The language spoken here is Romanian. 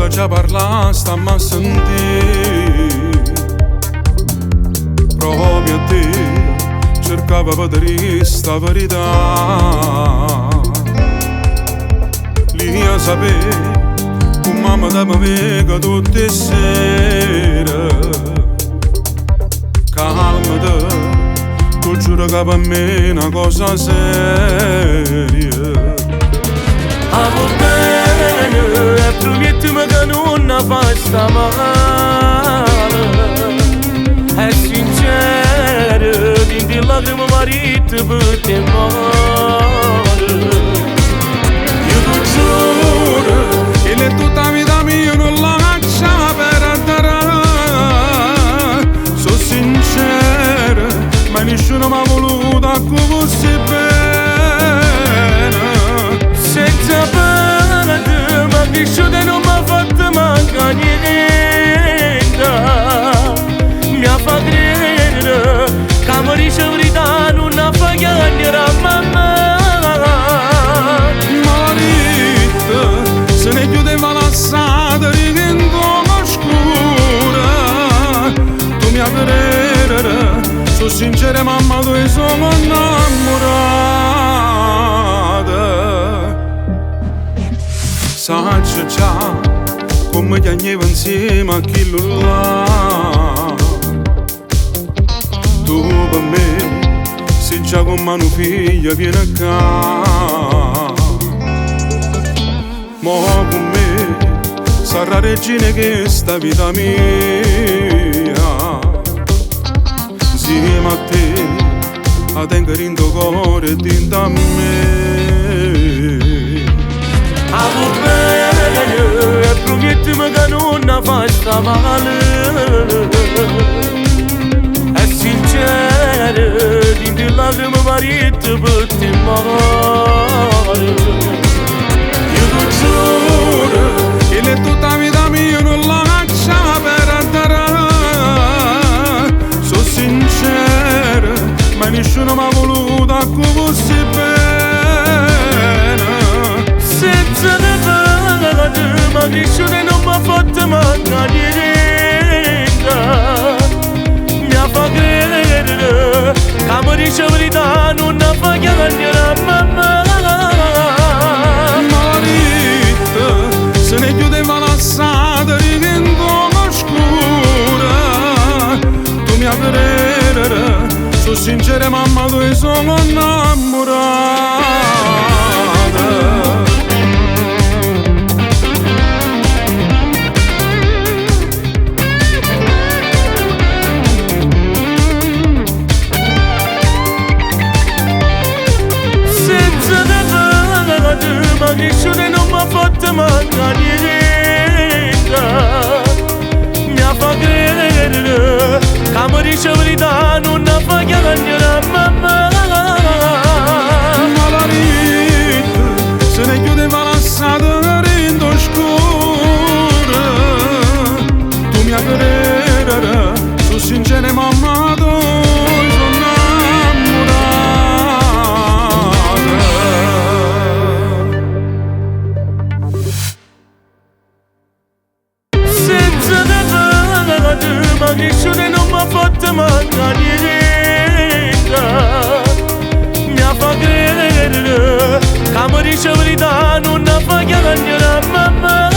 faceva parlare stamma a sentire proprio a te, cercava per dire sta verità. Lì a sapere come mamma da me vega tutte le sere. Calmate, tu giuro che per me è una cosa seria. Amor bene, e promettimi che non fai sta male. È sincero, din di lacrime marite per te male. Io ti giuro che è tutta la vita mia non la lascia per andare. Sono sincero, ma nessuno mi ha voluto come si bene. Senza pena, ma cresciuta non mi ha fatto mancare niente. Mi ha fatto credere che mi dice la verità non la fa chiamare a mamma. Marita, se ne chiudeva la strada diventava scura. Tu mi credere, sono sincera mamma, tu sono innamorata. Sacci già come piangeva insieme a chi là. Tu per me sei già come una figlia viene a casa. Mo con me sarà regina che sta vita mia. Insieme a te a tenere in tuo cuore e dentro a me. Amor bene, e promettimi che non fai sta male. È sincero, din di lacrime marite per te male. Io ti giuro che è tutta la vita mia non la lascia per andare. Sono sincero, ma nessuno mi ha voluto come si bene. Senza ne vada, ma cresciuta non mi ha fatto mancare niente. Mi ha fatto credere che mi dice la verità non la fa chiamare a mamma. Marita, se ne chiudeva la strada diventava scura. Tu mi credere, sono sincera mamma, tu sono innamorata. Ma cresciuta non mi ha fatto mancare niente. Mi ha fatto credere che mi dice la verità non la fa chiamare a mamma. Marita, se ne chiudeva la strada rendo scura. Tu mi credere, sono sincera mamma, tu sono ma cresciuta non mi ha fatto mancare niente. Mi ha fatto credere che mi dice la verità non la fa chiamare a mamma.